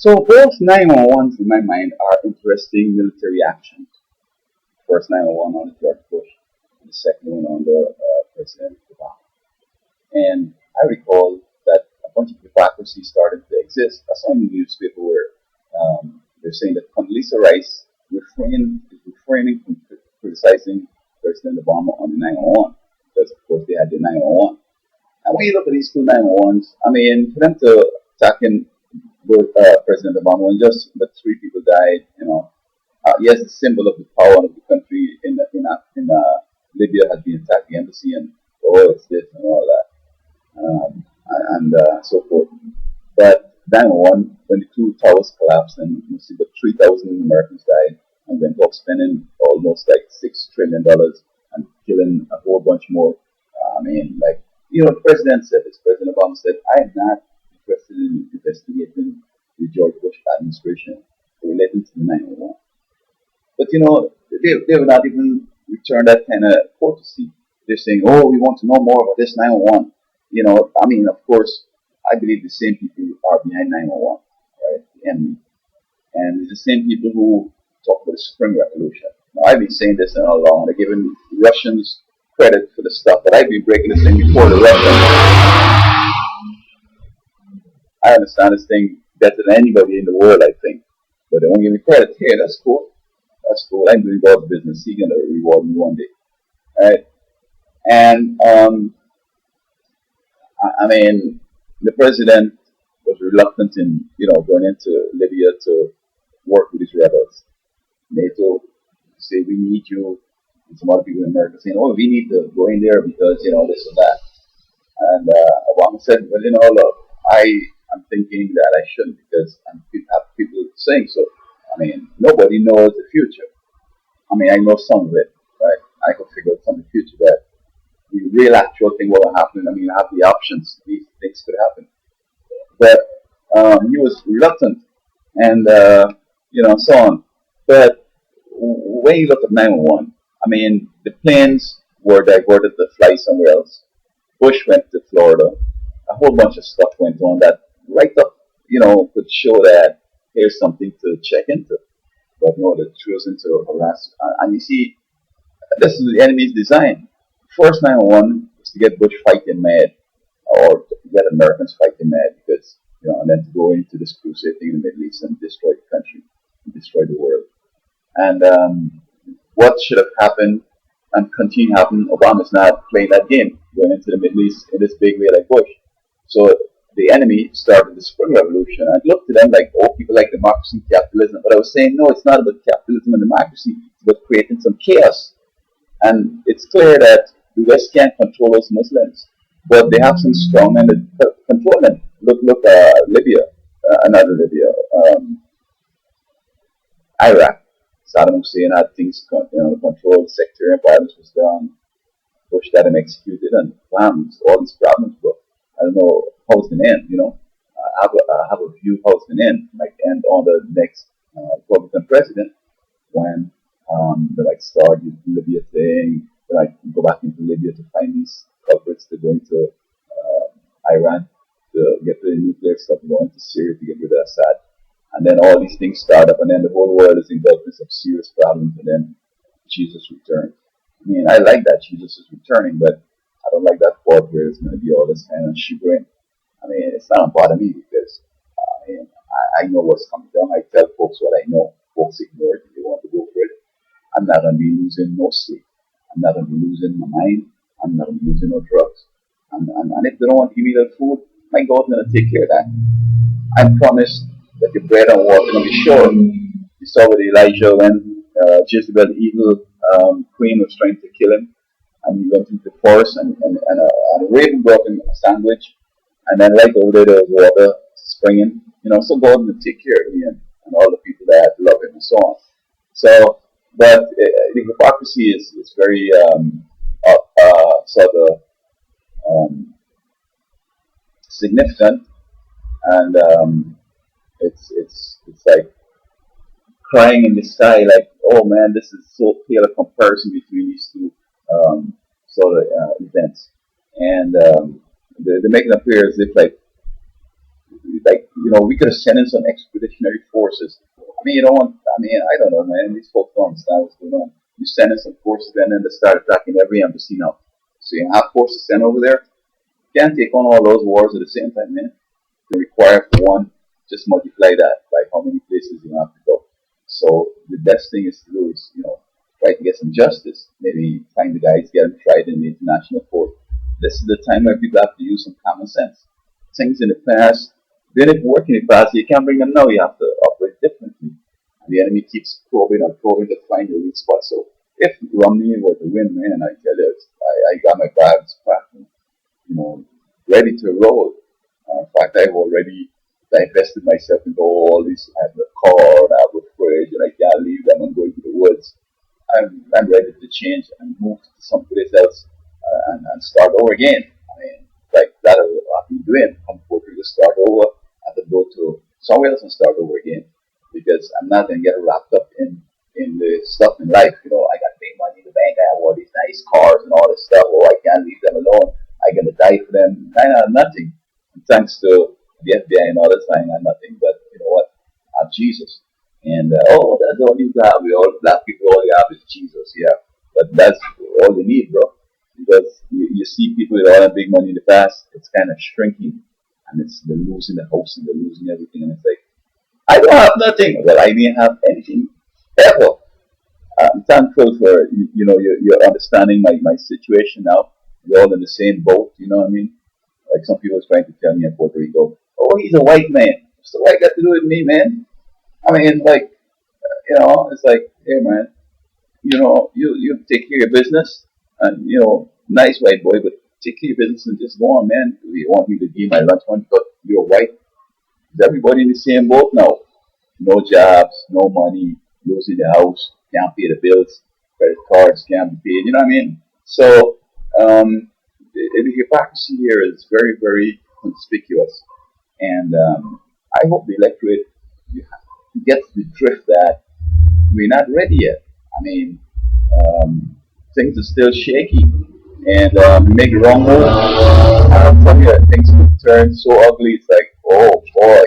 So both 911s in my mind are interesting military actions. First 911 on the George Bush, and the second one on the President Obama. And I recall that a bunch of hypocrisy started to exist. I saw in the newspaper where they're saying that Condoleezza Rice is refraining from criticizing President Obama on the 911 because, of course, they had the 911. And when you look at these two 911s, I mean, for them to attack President Obama when just but three people died, yes, the symbol of the power of the country in Libya had been attacked, the embassy, and it's this and all that, and so forth. But 911, when the two towers collapsed and you see the 3,000 Americans died and went off spending almost like $6 trillion and killing a whole bunch more. The president said this. President Obama said, "I am not interested in investigating the George Bush administration relating to the 911." But they would not even return that kind of courtesy. They're saying, "Oh, we want to know more about this 911." Of course, I believe the same people are behind 911, right? The enemy, and it's the same people who talk about the Spring Revolution. Now, I've been saying this all along. They're giving Russians credit for the stuff, but I've been breaking this thing before the Russians. I understand this thing better than anybody in the world, I think. But they won't give me credit. Hey, that's cool. That's cool. I'm doing God's business. He's going to reward me one day. Right? And, the president was reluctant in, going into Libya to work with these rebels. NATO say, "We need you." And some other people in America saying, "Oh, we need to go in there because, this and that." And Obama said, "Well, look, I'm thinking that I shouldn't because I have people saying so. Nobody knows the future. I know some of it, right? I can figure out some of the future, but the real actual thing what will happen, I have the options. These things could happen." But he was reluctant and, so on. But when you look at 911, the planes were diverted to fly somewhere else. Bush went to Florida. A whole bunch of stuff went on that right up, could show that here's something to check into. But no, the truth into harass. And you see, this is the enemy's design. First 911 was to get Bush fighting mad, or to get Americans fighting mad, because, and then to go into this crusade thing in the Middle East and destroy the country, and destroy the world. And what should have happened and continue to happen, Obama's not playing that game, going into the Middle East in this big way like Bush. So the enemy started the Spring Revolution. I looked at them like, people like democracy and capitalism. But I was saying, no, it's not about capitalism and democracy. It's about creating some chaos. And it's clear that the West can't control those Muslims. But they have some strong men that control them. Look, Libya, Iraq. Saddam Hussein had things controlled, sectarian violence was done, Bush got him executed, and all these problems, bro. I don't know how it's going to end, I have a view how it's going to end. Might end on the next Republican president when they might start the Libya thing, they might go back into Libya to find these culprits to go into Iran to get rid of nuclear stuff, go into Syria to get rid of Assad. And then all these things start up, and then the whole world is engulfed in some serious problems, and then Jesus returns. I like that Jesus is returning, but I don't like that part where it's going to be all this kind of chagrin. It's not about me because I know what's coming down. I tell folks what I know. Folks ignore it if they want to go for it. I'm not going to be losing no sleep. I'm not going to be losing my mind. I'm not going to be losing no drugs. And if they don't want to give me that food, my God's going to take care of that. I promise that the bread and water are going to be sure. You saw with Elijah when Jezebel, the evil queen, was trying to kill him. And he went into the forest and a raven brought him a sandwich. And then right over there was water springing. So God will take care of me and all the people that love him and so on. So, but the hypocrisy is very sort of significant, and it's like crying in the sky, like, oh man, this is so clear a comparison between these two events, and they're making it appear as if like like, we could have sent in some expeditionary forces. I mean, I don't know, man. These folks don't understand what's going on. You send in some forces, and then they start attacking every embassy now. So you have forces sent over there. You can't take on all those wars at the same time, man. They require for one, just multiply that by how many places you have to go. So the best thing is to do is, try to get some justice. Maybe find the guys, get them tried in the international court. This is the time where people have to use some common sense. Things in the past didn't work in the past. You can't bring them now. You have to operate differently. And the enemy keeps probing and probing to find your weak spot. So if Romney were to win, man, I tell you, I got my bags packed, ready to roll. In fact, I've already divested myself into all these. I have the car, I have the fridge, and I can't leave them and go into the woods. I'm ready to change and move to someplace else and start over again. I mean, like that is what I've been doing. I'm hoping to start over and to go to somewhere else and start over again, because I'm not going to get wrapped up in the stuff in life. I got big money in the bank. I have all these nice cars and all this stuff. Oh, I can't leave them alone. I'm going to die for them. I have nothing. And thanks to the FBI and all this, I have nothing. But you know what? I have Jesus. And that's all you have. We all black people, all you have is Jesus. Yeah, but that's all you need, bro. Because you see people with all that big money in the past, it's kind of shrinking, and they're losing the house and they're losing everything, and it's like, I don't have nothing. Well, I didn't have anything ever. I'm thankful for you're understanding my situation now. We're all in the same boat. You know what I mean? Like some people are trying to tell me in Puerto Rico, oh, he's a white man. What's the white got to do with me, man? I mean, like, it's like, hey, man, you take care of your business, and nice white boy, but take care of your business and just go on, man. You want me to give my lunch money because you're white? Is everybody in the same boat now? No jobs, no money, losing the house, can't pay the bills, credit cards can't be paid. You know what I mean? So the hypocrisy here is very, very conspicuous, and I hope the electorate gets the drift that we're not ready yet. I mean, things are still shaky, and we make the wrong move. From here, things could turn so ugly. It's like, oh boy.